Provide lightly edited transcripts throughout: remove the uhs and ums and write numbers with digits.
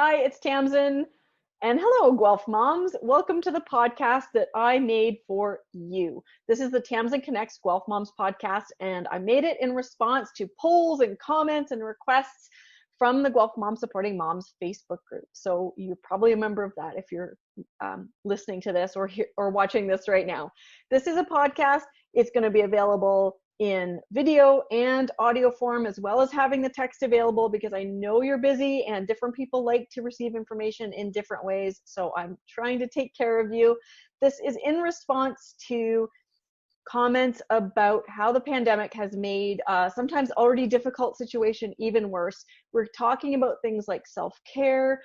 Hi, it's Tamsen. And hello, Guelph Moms. Welcome to the podcast that I made for you. This is the Tamsen Connects Guelph Moms podcast, and I made it in response to polls and comments and requests from the Guelph Moms Supporting Moms Facebook group. So you're probably a member of that if you're listening to this or watching this right now. This is a podcast. It's going to be available in video and audio form, as well as having the text available, because I know you're busy and different people like to receive information in different ways. So I'm trying to take care of you. This is in response to comments about how the pandemic has made sometimes already difficult situation even worse. We're talking about things like self-care,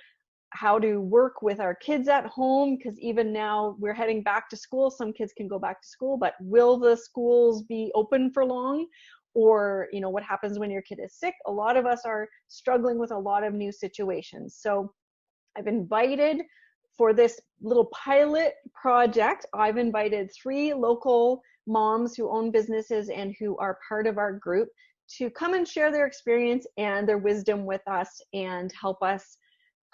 how to work with our kids at home, because even now we're heading back to school. Some kids can go back to school, but will the schools be open for long? Or, what happens when your kid is sick? A lot of us are struggling with a lot of new situations. So I've invited, for this little pilot project, I've invited 3 local moms who own businesses and who are part of our group to come and share their experience and their wisdom with us and help us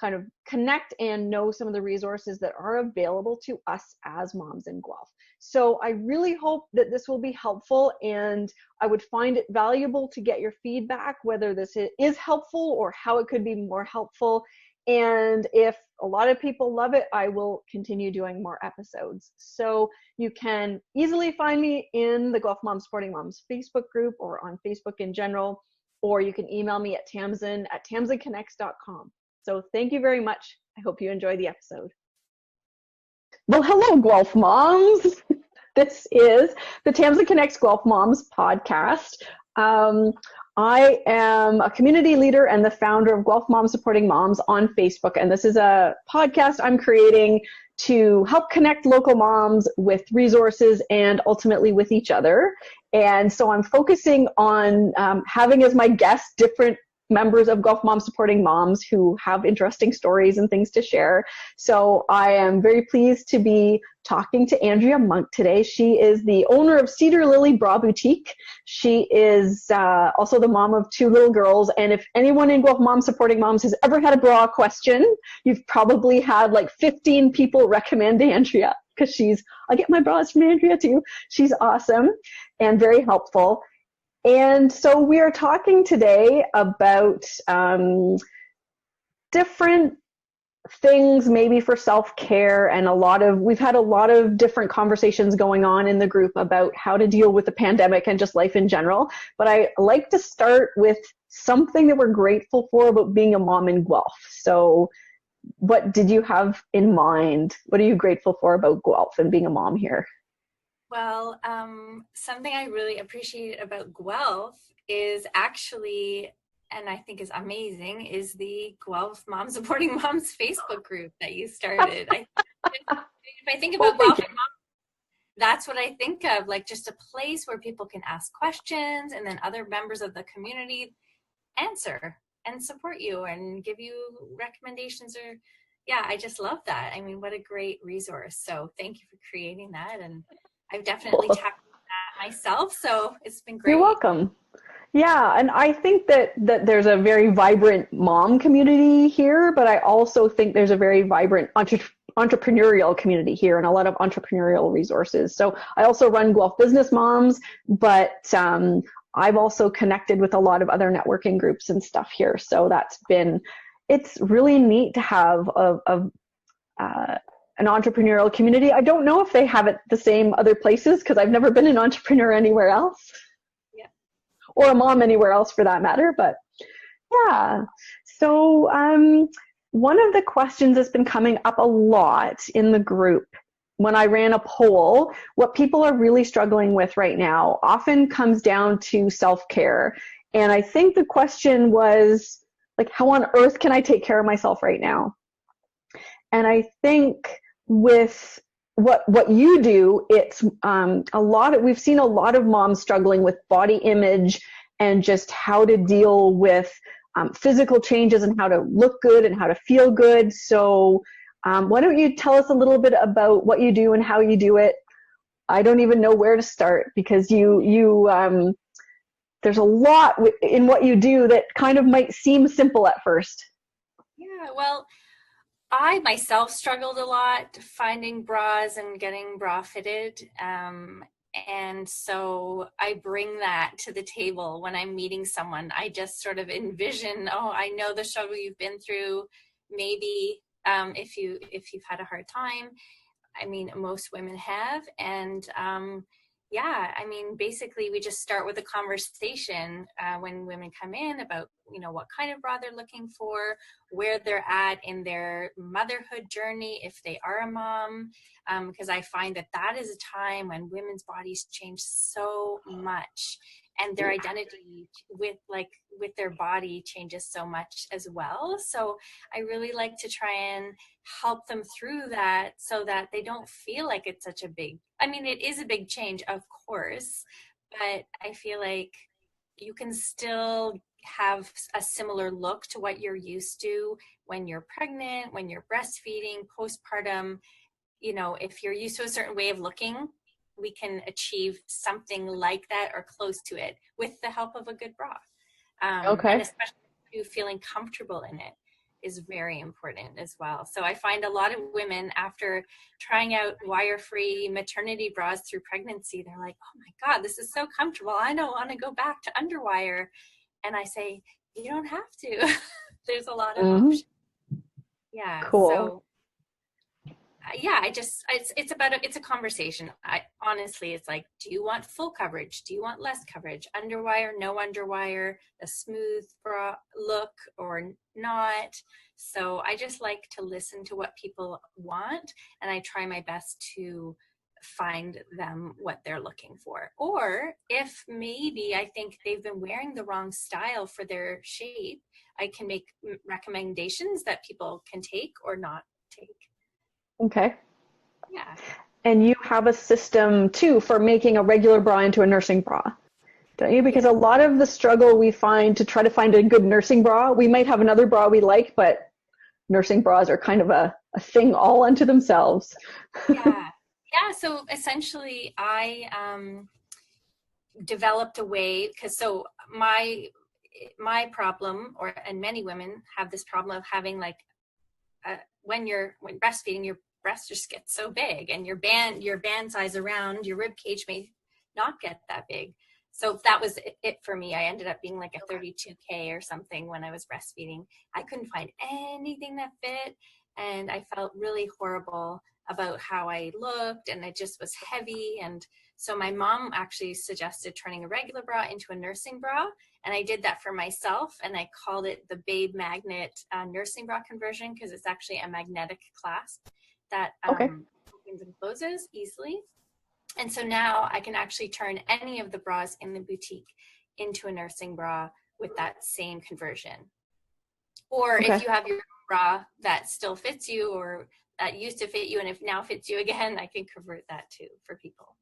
kind of connect and know some of the resources that are available to us as moms in Guelph. So I really hope that this will be helpful, and I would find it valuable to get your feedback, whether this is helpful or how it could be more helpful. And if a lot of people love it, I will continue doing more episodes. So you can easily find me in the Guelph Moms Supporting Moms Facebook group or on Facebook in general, or you can email me at tamsen@tamsenconnects.com. So thank you very much. I hope you enjoy the episode. Well, hello, Guelph Moms. This is the Tamsen Connects Guelph Moms podcast. I am a community leader and the founder of Guelph Moms Supporting Moms on Facebook. And this is a podcast I'm creating to help connect local moms with resources and ultimately with each other. And so I'm focusing on having as my guests different members of Guelph Moms Supporting Moms who have interesting stories and things to share. So I am very pleased to be talking to Andrea Munk today. She is the owner of Cedar Lily Bra Boutique. She is also the mom of 2 little girls. And if anyone in Guelph Moms Supporting Moms has ever had a bra question, you've probably had like 15 people recommend Andrea, because I get my bras from Andrea too. She's awesome and very helpful. And so we are talking today about different things maybe for self-care, and we've had a lot of different conversations going on in the group about how to deal with the pandemic and just life in general. But I like to start with something that we're grateful for about being a mom in Guelph. So what did you have in mind? What are you grateful for about Guelph and being a mom here? Well, something I really appreciate about Guelph is actually, and I think is amazing, is the Guelph Moms Supporting Moms Facebook group that you started. If I think about Guelph Moms, that's what I think of, like just a place where people can ask questions and then other members of the community answer and support you and give you recommendations. I just love that. I mean, what a great resource. So thank you for creating that. And I've definitely tackled that myself, so it's been great. You're welcome. Yeah, and I think that there's a very vibrant mom community here, but I also think there's a very vibrant entrepreneurial community here and a lot of entrepreneurial resources. So I also run Guelph Business Moms, but I've also connected with a lot of other networking groups and stuff here. So it's really neat to have an entrepreneurial community. I don't know if they have it the same other places, because I've never been an entrepreneur anywhere else. Yeah. Or a mom anywhere else for that matter. But yeah. So one of the questions that's been coming up a lot in the group when I ran a poll, what people are really struggling with right now often comes down to self-care. And I think the question was like, how on earth can I take care of myself right now? And I think with what you do, it's we've seen a lot of moms struggling with body image and just how to deal with physical changes and how to look good and how to feel good. So why don't you tell us a little bit about what you do and how you do it? I don't even know where to start, because there's a lot in what you do that kind of might seem simple at first. Yeah, well, I myself struggled a lot finding bras and getting bra fitted. And so I bring that to the table when I'm meeting someone. I just sort of envision, oh, I know the struggle you've been through. Maybe if you've had a hard time. I mean, most women have. And yeah, I mean, basically, we just start with a conversation when women come in about, what kind of bra they're looking for, where they're at in their motherhood journey, if they are a mom, because I find that is a time when women's bodies change so much, and their identity with their body changes so much as well. So I really like to try and help them through that so that they don't feel like it's such a it is a big change, of course, but I feel like you can still have a similar look to what you're used to when you're pregnant, when you're breastfeeding, postpartum. If you're used to a certain way of looking, we can achieve something like that or close to it with the help of a good bra. And especially you feeling comfortable in it is very important as well. So I find a lot of women, after trying out wire-free maternity bras through pregnancy, they're like, oh my God, this is so comfortable. I don't want to go back to underwire. And I say, you don't have to. There's a lot of options. Yeah. Cool. So yeah, it's a conversation. Honestly, it's like, do you want full coverage? Do you want less coverage? Underwire, no underwire, a smooth bra look or not? So I just like to listen to what people want, and I try my best to find them what they're looking for. Or if maybe I think they've been wearing the wrong style for their shape, I can make recommendations that people can take or not take. Okay. Yeah. And you have a system too for making a regular bra into a nursing bra, don't you? Because a lot of the struggle we find to try to find a good nursing bra, we might have another bra we like, but nursing bras are kind of a thing all unto themselves. Yeah. So essentially I developed a way, because so my problem, and many women have this problem of having when breastfeeding, your breasts just get so big, and your band size around your rib cage may not get that big. So that was it for me. I ended up being like a 32K or something when I was breastfeeding. I couldn't find anything that fit, and I felt really horrible about how I looked, and it just was heavy. And so my mom actually suggested turning a regular bra into a nursing bra, and I did that for myself, and I called it the Babe Magnet nursing bra conversion, because it's actually a magnetic clasp that opens and closes easily. And so now I can actually turn any of the bras in the boutique into a nursing bra with that same conversion. Or if you have your bra that still fits you, or that used to fit you and if now fits you again, I can convert that too for people.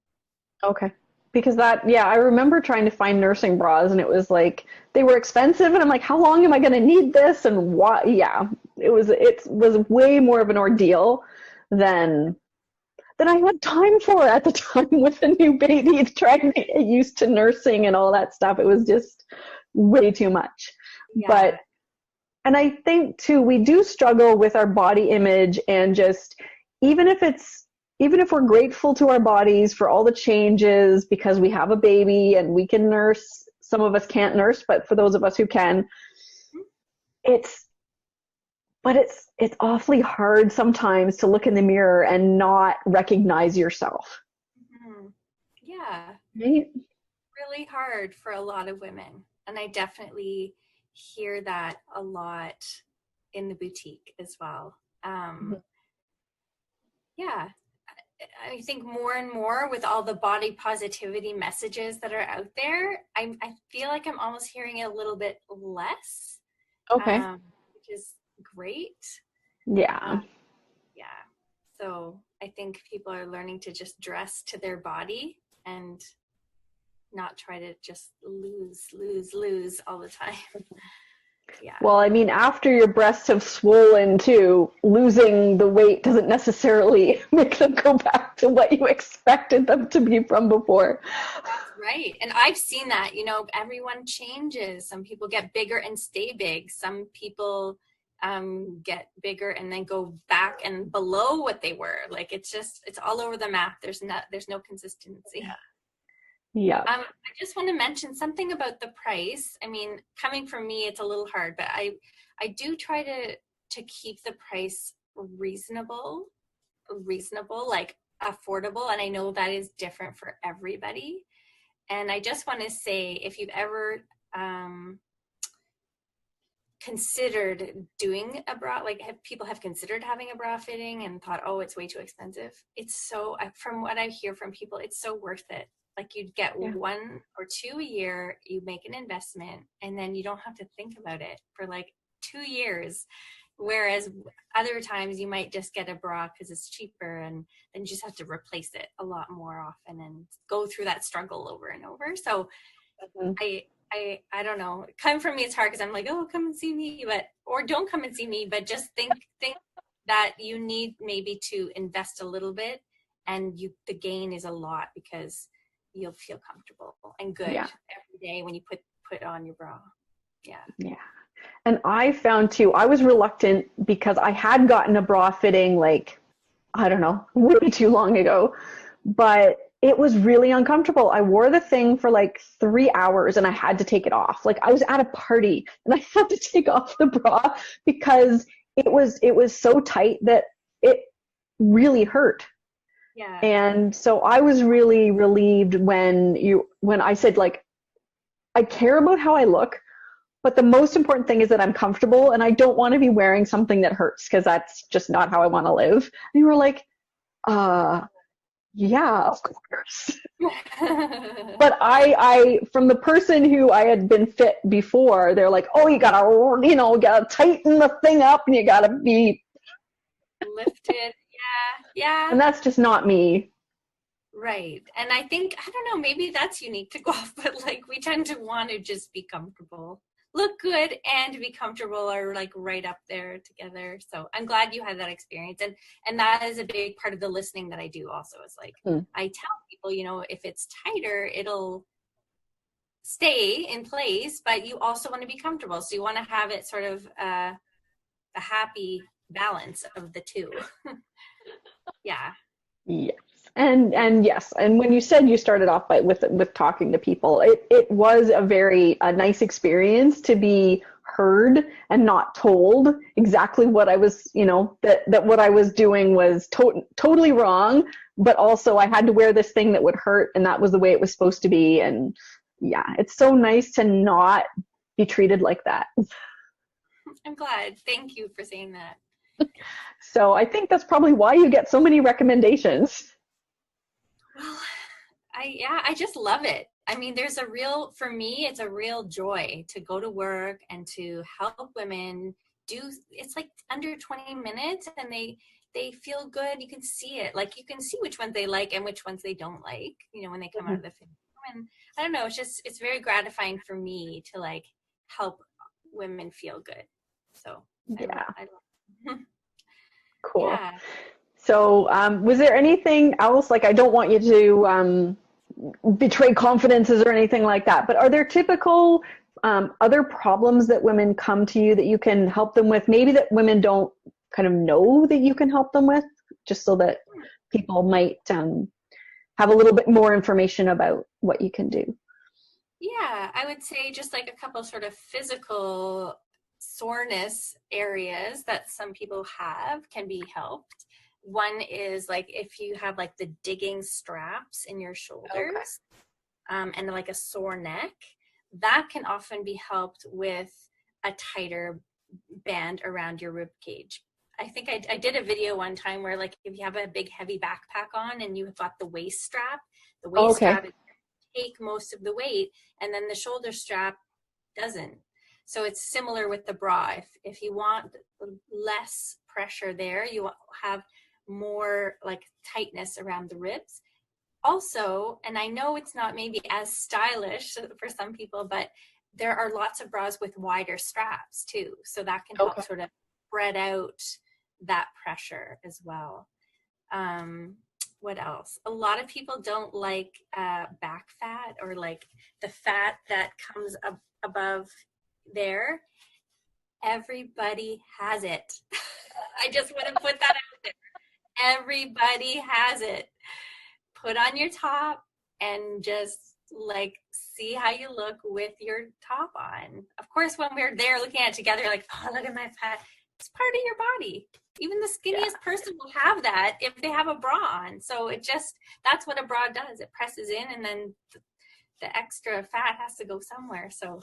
Okay. Because I remember trying to find nursing bras, and it was like, they were expensive, and I'm like, how long am I going to need this? And why? Yeah, it was way more of an ordeal than I had time for at the time with a new baby, trying to get used to nursing and all that stuff. It was just way too much. Yeah. And I think too, we do struggle with our body image, and just even if we're grateful to our bodies for all the changes because we have a baby and we can nurse, some of us can't nurse, but for those of us who can, it's awfully hard sometimes to look in the mirror and not recognize yourself. Mm-hmm. Yeah. Right? Really hard for a lot of women. And I definitely hear that a lot in the boutique as well. Yeah. I think more and more with all the body positivity messages that are out there, I feel like I'm almost hearing it a little bit less. Okay. Which is great. Yeah. Yeah. So I think people are learning to just dress to their body and not try to just lose all the time. Yeah. Well, I mean, after your breasts have swollen too, losing the weight doesn't necessarily make them go back to what you expected them to be from before. That's right. And I've seen that, everyone changes. Some people get bigger and stay big. Some people get bigger and then go back and below what they were. Like it's all over the map. There's no consistency. Yeah. I just want to mention something about the price. I mean, coming from me, it's a little hard, but I do try to keep the price reasonable, like affordable. And I know that is different for everybody. And I just want to say, if you've ever considered doing a bra, like people have considered having a bra fitting and thought, oh, it's way too expensive. It's so, from what I hear from people, it's so worth it. Like you'd get 1 or 2 a year, you make an investment, and then you don't have to think about it for like 2 years. Whereas other times you might just get a bra because it's cheaper, and then you just have to replace it a lot more often and go through that struggle over and over. So I don't know. Come from me, it's hard because I'm like, oh, come and see me, or don't come and see me, but just think that you need maybe to invest a little bit, and the gain is a lot because you'll feel comfortable and good every day when you put on your bra. Yeah. And I found too, I was reluctant because I had gotten a bra fitting like, I don't know, way too long ago, but it was really uncomfortable. I wore the thing for like 3 hours and I had to take it off. Like I was at a party and I had to take off the bra because it was so tight that it really hurt. Yeah. And so I was really relieved when I said, like, I care about how I look, but the most important thing is that I'm comfortable and I don't want to be wearing something that hurts because that's just not how I want to live. And you were like, yeah, of course. But I from the person who I had been fit before, they're like, oh, you gotta tighten the thing up and you gotta be lifted. Yeah. And that's just not me. Right. And I think, I don't know, maybe that's unique to golf, but like we tend to want to just be comfortable, look good, and be comfortable are like right up there together. So I'm glad you had that experience. And that is a big part of the listening that I do also. Is like, I tell people, if it's tighter, it'll stay in place, but you also want to be comfortable. So you want to have it sort of a happy balance of the two. Yeah. Yes. And yes, and when you said you started off with talking to people, it was a nice experience to be heard and not told exactly what I was, that what I was doing was totally wrong, but also I had to wear this thing that would hurt, and that was the way it was supposed to be. And yeah, it's so nice to not be treated like that. I'm glad. Thank you for saying that. So I think that's probably why you get so many recommendations. Well, I just love it. I mean, for me, it's a real joy to go to work and to help women it's like under 20 minutes and they feel good. You can see it. Like you can see which ones they like and which ones they don't like, when they come out of the film. And I don't know, it's very gratifying for me to like help women feel good. So yeah. I love it. Cool. Yeah. So was there anything else, like I don't want you to betray confidences or anything like that, but are there typical other problems that women come to you that you can help them with, maybe that women don't kind of know that you can help them with, just so that people might have a little bit more information about what you can do? Yeah, I would say just like a couple sort of physical soreness areas that some people have can be helped. One is like if you have like the digging straps in your shoulders, and like a sore neck, that can often be helped with a tighter band around your rib cage. I think I did a video one time where like if you have a big heavy backpack on and you've got the waist strap strap is take most of the weight, and then the shoulder strap doesn't. So it's similar with the bra. If you want less pressure there, you have more like tightness around the ribs. Also, and I know it's not maybe as stylish for some people, but there are lots of bras with wider straps too. So that can help sort of spread out that pressure as well. What else? A lot of people don't like back fat, or like the fat that comes up above there. Everybody has it. I just want to put that out there. Everybody has it. Put on your top and just like see how you look with your top on. Of course, when we're there looking at it together, like, oh, look at my fat. It's part of your body. Even the skinniest person will have that if they have a bra on. So that's what a bra does. It presses in, and then the extra fat has to go somewhere. So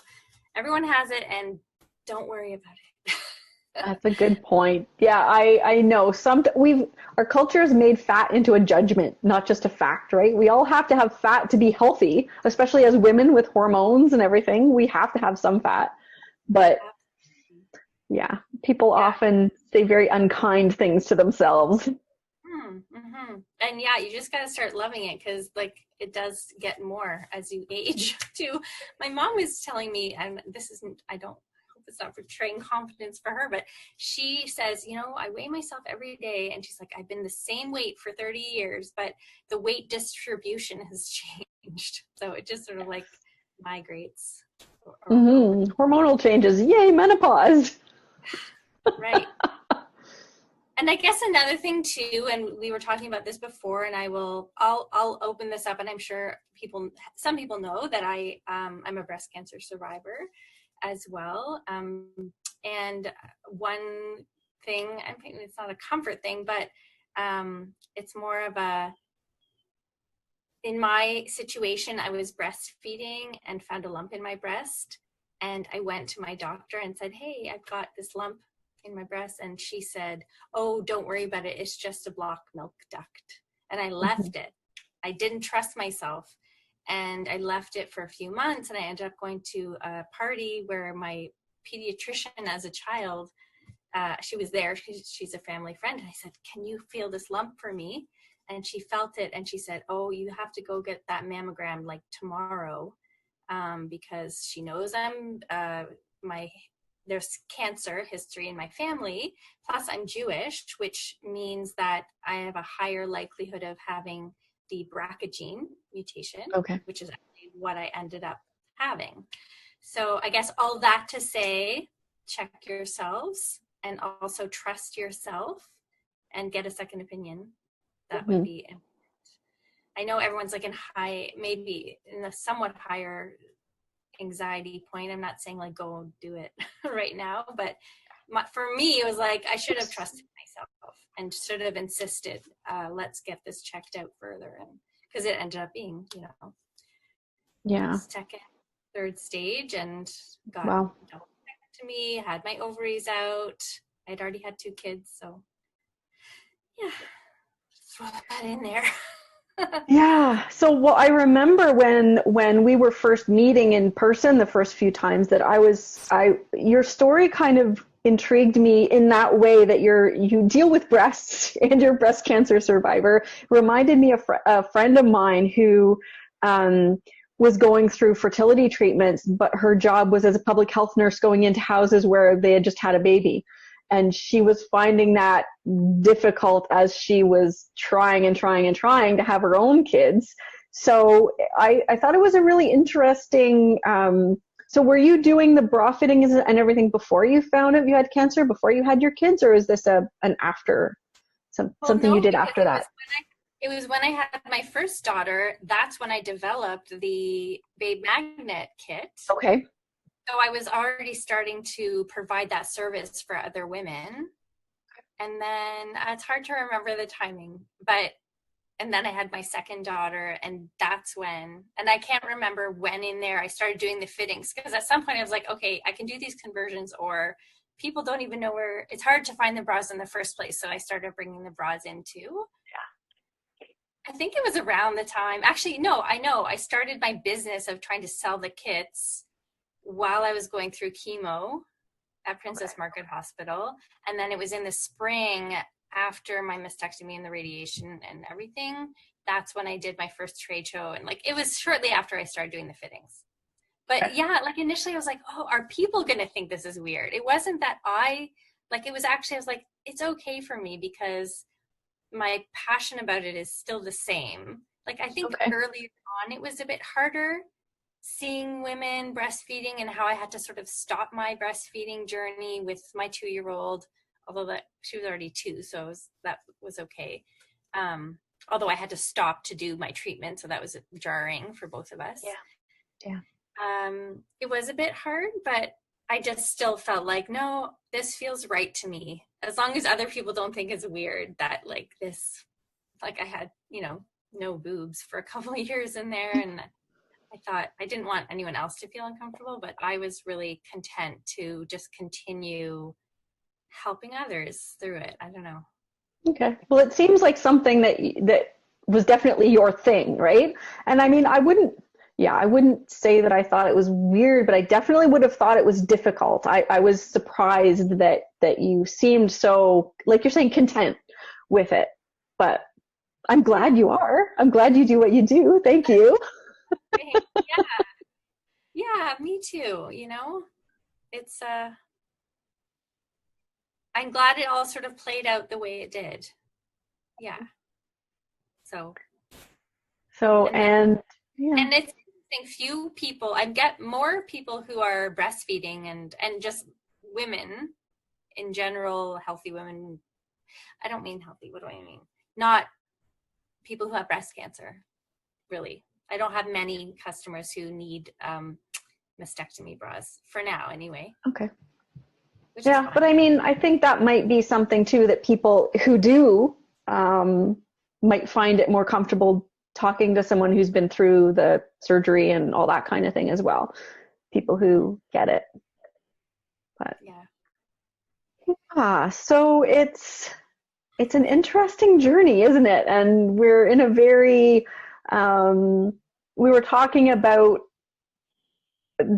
everyone has it, and don't worry about it. That's a good point. Yeah, I know our culture has made fat into a judgment, not just a fact, right? We all have to have fat to be healthy, especially as women with hormones and everything. We have to have some fat. But yeah, people often say very unkind things to themselves. Mm-hmm. And yeah, you just got to start loving it, because like it does get more as you age too. My mom was telling me, and I hope it's not portraying confidence for her, but she says, I weigh myself every day, and she's like, I've been the same weight for 30 years, but the weight distribution has changed. So it just sort of like migrates. Hormonal changes. Yay, menopause. Right. And I guess another thing too, and we were talking about this before, and I'll open this up, and I'm sure some people know that I'm a breast cancer survivor as well. And one thing, I think it's not a comfort thing, but it's more of in my situation, I was breastfeeding and found a lump in my breast. And I went to my doctor and said, hey, I've got this lump in my breast. And she said, oh, don't worry about it. It's just a blocked milk duct. And I left it. I didn't trust myself. And I left it for a few months. And I ended up going to a party where my pediatrician as a child, she was there. She's a family friend. And I said, can you feel this lump for me? And she felt it. And she said, oh, you have to go get that mammogram like tomorrow. Because she knows there's cancer history in my family, plus I'm Jewish, which means that I have a higher likelihood of having the BRCA gene mutation, which is actually what I ended up having. So I guess all that to say, check yourselves and also trust yourself and get a second opinion. That would be important. I know everyone's like maybe in a somewhat higher anxiety point. I'm not saying like go do it right now, but for me it was like I should have trusted myself and should have insisted, let's get this checked out further, and because it ended up being second, third stage, and got double checked to me, had my ovaries out. I'd already had 2 kids, so yeah, just throw that in there. Yeah. So I remember when we were first meeting in person the first few times that your story kind of intrigued me in that way, that you deal with breasts and you're a breast cancer survivor. Reminded me of a friend of mine who was going through fertility treatments, but her job was as a public health nurse going into houses where they had just had a baby. And she was finding that difficult as she was trying to have her own kids. So I thought it was a really interesting. So were you doing the bra fittings and everything before you found out you had cancer, before you had your kids, or is this an after, something you did after that? It was when I had my first daughter. That's when I developed the Babe Magnet kit. Okay. So I was already starting to provide that service for other women. And then it's hard to remember the timing, and then I had my second daughter, and that's when, and I can't remember when in there I started doing the fittings, because at some point I was like, okay, I can do these conversions, or people don't even know where, it's hard to find the bras in the first place. So I started bringing the bras in too. Yeah. I think it was around the time, actually, no, I know I started my business of trying to sell the kits while I was going through chemo at Princess Margaret Hospital. And then it was in the spring after my mastectomy and the radiation and everything. That's when I did my first trade show. And like, it was shortly after I started doing the fittings. But yeah, like initially I was like, oh, are people going to think this is weird? It wasn't that I was like, it's okay for me because my passion about it is still the same. Like, I think early on it was a bit harder seeing women breastfeeding and how I had to sort of stop my breastfeeding journey with my 2-year-old, although that she was already 2, so that was okay. Although I had to stop to do my treatment, so that was jarring for both of us. Yeah. It was a bit hard, but I just still felt like, no, this feels right to me. As long as other people don't think it's weird that like this, like I had, no boobs for a couple of years in there. And I thought I didn't want anyone else to feel uncomfortable, but I was really content to just continue helping others through it. I don't know. Okay. Well, it seems like something that was definitely your thing, right? And I mean, I wouldn't say that I thought it was weird, but I definitely would have thought it was difficult. I was surprised that you seemed so, like you're saying, content with it. But I'm glad you are. I'm glad you do what you do. Thank you. Yeah, me too. It's I'm glad it all sort of played out the way it did. Yeah. And it's interesting, I get more people who are breastfeeding and just women in general, healthy women. I don't mean healthy. What do I mean? Not people who have breast cancer, really. I don't have many customers who need mastectomy bras for now anyway. Okay. Yeah, but I mean, I think that might be something too that people who do might find it more comfortable talking to someone who's been through the surgery and all that kind of thing as well. People who get it. But so it's an interesting journey, isn't it? And we're in a very we were talking about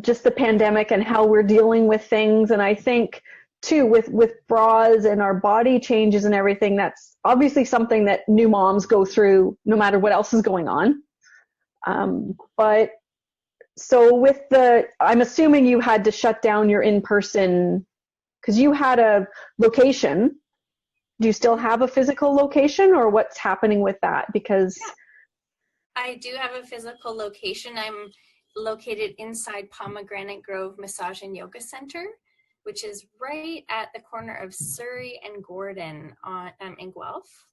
just the pandemic and how we're dealing with things, and I think too with bras and our body changes and everything, that's obviously something that new moms go through no matter what else is going on. But so I'm assuming you had to shut down your in-person because you had a location. Do you still have a physical location, or what's happening with that? Because I do have a physical location. I'm located inside Pomegranate Grove Massage and Yoga Center, which is right at the corner of Surrey and Gordon in Guelph,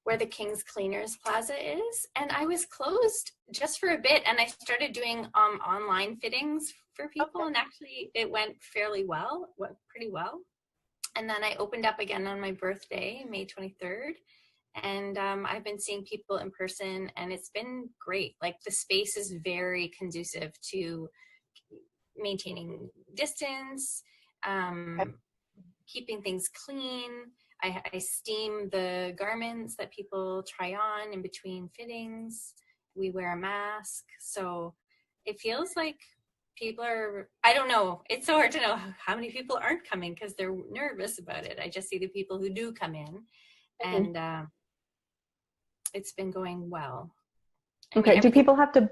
where the King's Cleaners Plaza is. And I was closed just for a bit, and I started doing online fittings for people, and actually it went pretty well. And then I opened up again on my birthday, May 23rd. And I've been seeing people in person, and it's been great. Like, the space is very conducive to maintaining distance, keeping things clean. I steam the garments that people try on in between fittings. We wear a mask. So it feels like people are, I don't know. It's so hard to know how many people aren't coming because they're nervous about it. I just see the people who do come in, and it's been going well. Do people have to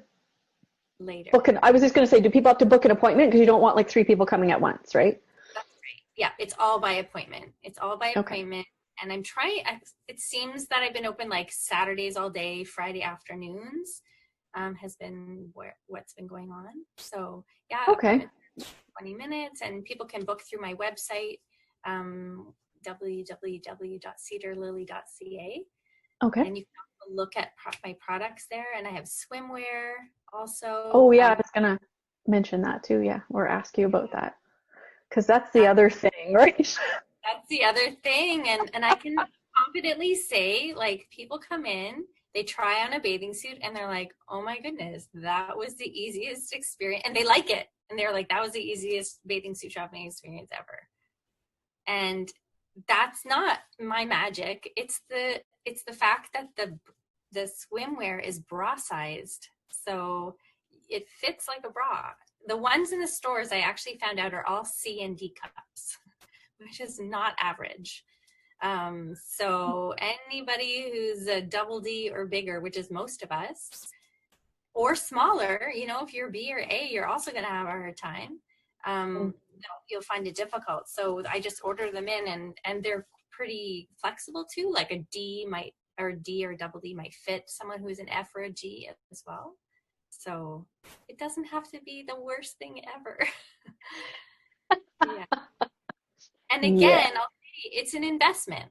later I was just going to say, do people have to book an appointment because you don't want like 3 people coming at once, right? That's right. Yeah, it's all by appointment. And I'm trying, it seems that I've been open like Saturdays all day, Friday afternoons has been what's been going on. So yeah, 20 minutes, and people can book through my website, www.cedarlily.ca. Okay. And you can also look at my products there, and I have swimwear also. Oh yeah, I was going to mention that too, yeah, or ask you about that. Because that's the other thing, right? That's the other thing. And I can confidently say, like, people come in, they try on a bathing suit, and they're like, oh my goodness, that was the easiest experience. And they like it. And they're like, that was the easiest bathing suit shopping experience ever. And that's not my magic. It's the fact that the swimwear is bra sized. So it fits like a bra. The ones in the stores, I actually found out, are all C and D cups, which is not average. So anybody who's a double D or bigger, which is most of us, or smaller, if you're B or A, you're also going to have a hard time. You'll find it difficult. So I just order them in, and they're pretty flexible too. Like a D or double D might fit someone who's an F or a G as well. So it doesn't have to be the worst thing ever. Yeah. And Yeah. again, I'll say it's an investment.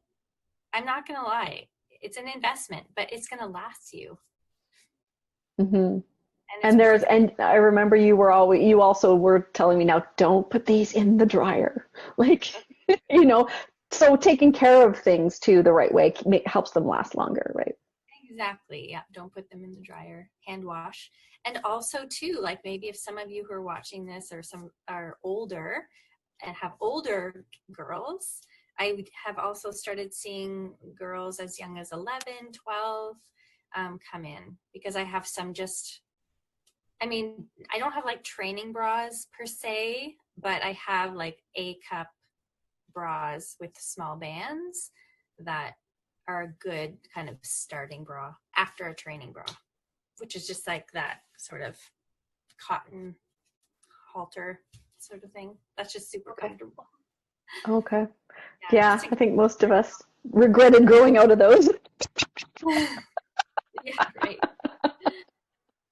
I'm not going to lie. It's an investment, but it's going to last you. Hmm. And it's And worth it. and I remember you also were telling me now, don't put these in the dryer. Like, you know, so taking care of things too the right way helps them last longer, right? Exactly. Yeah. Don't put them in the dryer. Hand wash. And also too, like maybe if some of you who are watching this or some are older and have older girls, I have also started seeing girls as young as 11, 12 come in, because I have some just, I mean, I don't have like training bras per se, but I have like A cup bras with small bands that are a good kind of starting bra after a training bra, which is just like that sort of cotton halter sort of thing. That's just super Okay. comfortable. Okay. Yeah, Yeah, just I think most of us regretted growing out of those. yeah, right.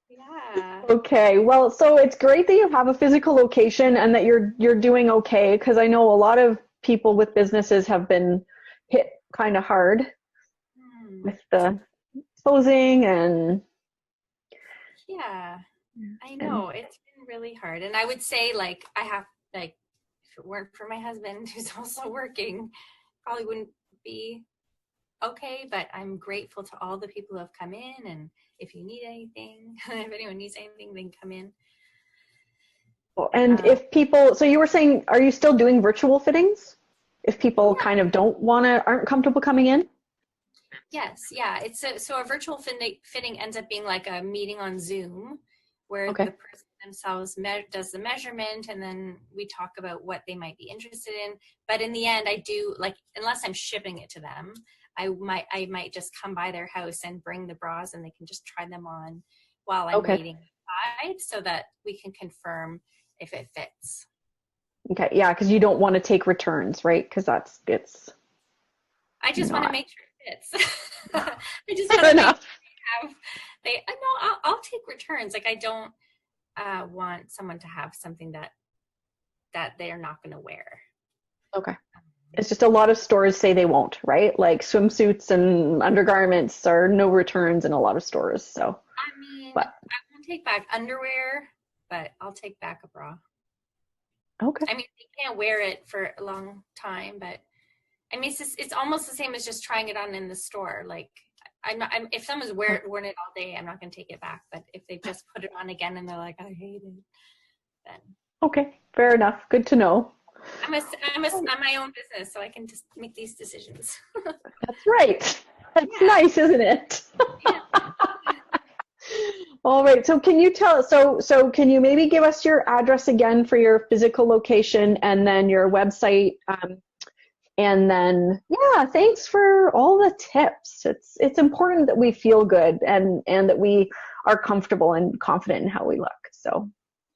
Yeah. Okay, well, so it's great that you have a physical location and that you're doing okay, because I know a lot of people with businesses have been hit kind of hard Hmm. with the closing and Yeah, I and know it's been really hard. And I would say like I have like if it weren't for my husband who's also working, probably wouldn't be okay, but I'm grateful to all the people who have come in, and if you need anything, if anyone needs anything, they can come in. and Um, if people, so you were saying, are you still doing virtual fittings? If people yeah, kind of aren't comfortable coming in? yes, yeah. So a virtual fitting ends up being like a meeting on Zoom where the Okay. person themselves does the measurement, and then we talk about what they might be interested in. But in the end, I do like, unless I'm shipping it to them, I might just come by their house and bring the bras, and they can just try them on while I'm Okay. waiting outside, so that we can confirm if it fits. Okay. Yeah, because you don't want to take returns, right? Because it's I just want to not make sure it fits. I just want fair to make enough. sure they. I know I'll take returns. Like I don't want someone to have something that they're not going to wear. Okay. It's just a lot of stores say they won't, right? Like swimsuits and undergarments are no returns in a lot of stores. So, I mean, but I won't take back underwear, but I'll take back a bra. okay. I mean, you can't wear it for a long time, but I mean, it's almost the same as just trying it on in the store. Like, if someone's worn it all day, I'm not going to take it back. But if they just put it on again and they're like, I hate it, then Okay. Fair enough. Good to know. I'm my own business, so I can just make these decisions. That's right. That's Yeah, nice, isn't it? yeah. All right. So can you so can you maybe give us your address again for your physical location and then your website? And then, yeah, thanks for all the tips. It's important that we feel good and that we are comfortable and confident in how we look. So,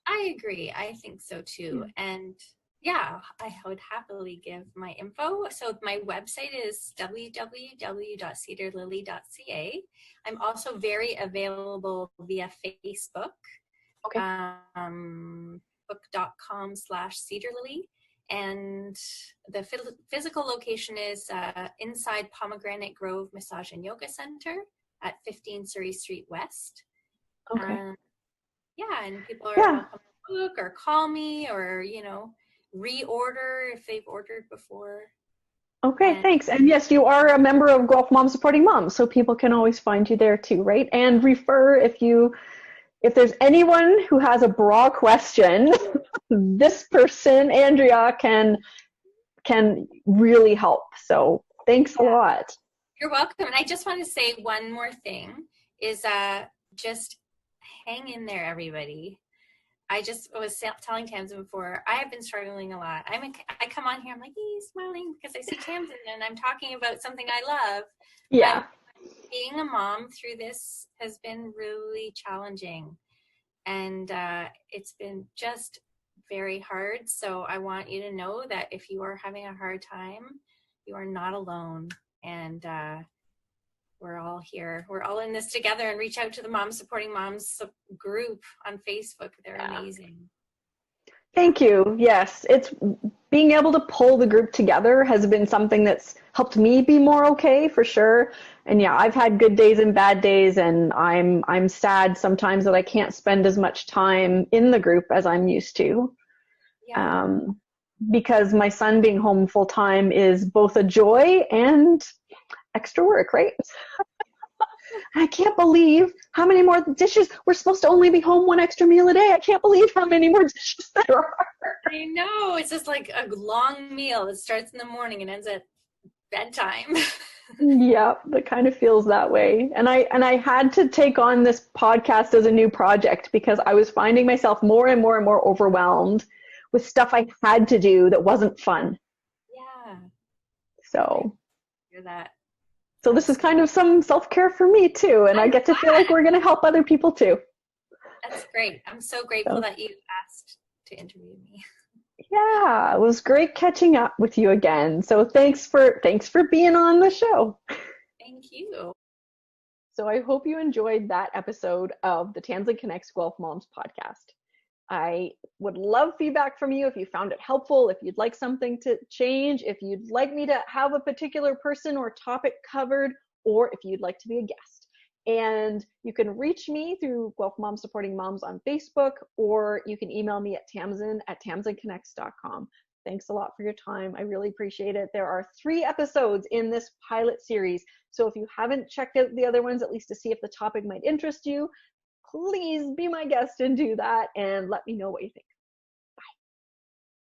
I agree. I think so too. And yeah, I would happily give my info. So my website is www.cedarlily.ca. I'm also very available via Facebook, okay. book.com/cedarlily. And the physical location is inside Pomegranate Grove Massage and Yoga Center at 15 Surrey Street West. Okay. Um, yeah, and people are Yeah. welcome to book or call me, or reorder if they've ordered before. Okay, And thanks. And yes, you are a member of Guelph Moms Supporting Moms, so people can always find you there too, right? And refer if there's anyone who has a bra question, this person, Andrea, can really help. So thanks a yeah, lot. you're welcome. And I just want to say one more thing is just hang in there, everybody. I just was telling Tamsen before, I have been struggling a lot. I come on here, I'm like, smiling because I see Tamsen and I'm talking about something I love. But Yeah. being a mom through this has been really challenging. And it's been just very hard. So I want you to know that if you are having a hard time, you are not alone. And we're all here. We're all in this together, and reach out to the Moms Supporting Moms group on Facebook. They're amazing. Thank you. Yes, it's being able to pull the group together has been something that's helped me be more okay for sure. And yeah, I've had good days and bad days, and I'm sad sometimes that I can't spend as much time in the group as I'm used to. Yeah. Because my son being home full time is both a joy and extra work, right? I can't believe how many more dishes. We're supposed to only be home one extra meal a day. I can't believe how many more dishes there are. I know. It's just like a long meal that starts in the morning and ends at bedtime. Yeah, it kind of feels that way. And I had to take on this podcast as a new project because I was finding myself more and more and more overwhelmed with stuff I had to do that wasn't fun. Yeah. So Hear that. So this is kind of some self-care for me too, and I get to feel like we're going to help other people too. That's great. I'm so grateful that you asked to interview me. Yeah, it was great catching up with you again. So thanks for being on the show. Thank you. So I hope you enjoyed that episode of the Tamsen Connects Guelph Moms podcast. I would love feedback from you if you found it helpful, if you'd like something to change, if you'd like me to have a particular person or topic covered, or if you'd like to be a guest. And you can reach me through Guelph Moms Supporting Moms on Facebook, or you can email me at tamsen@tamsenconnects.com. Thanks a lot for your time. I really appreciate it. There are 3 episodes in this pilot series. So if you haven't checked out the other ones, at least to see if the topic might interest you, please be my guest and do that and let me know what you think.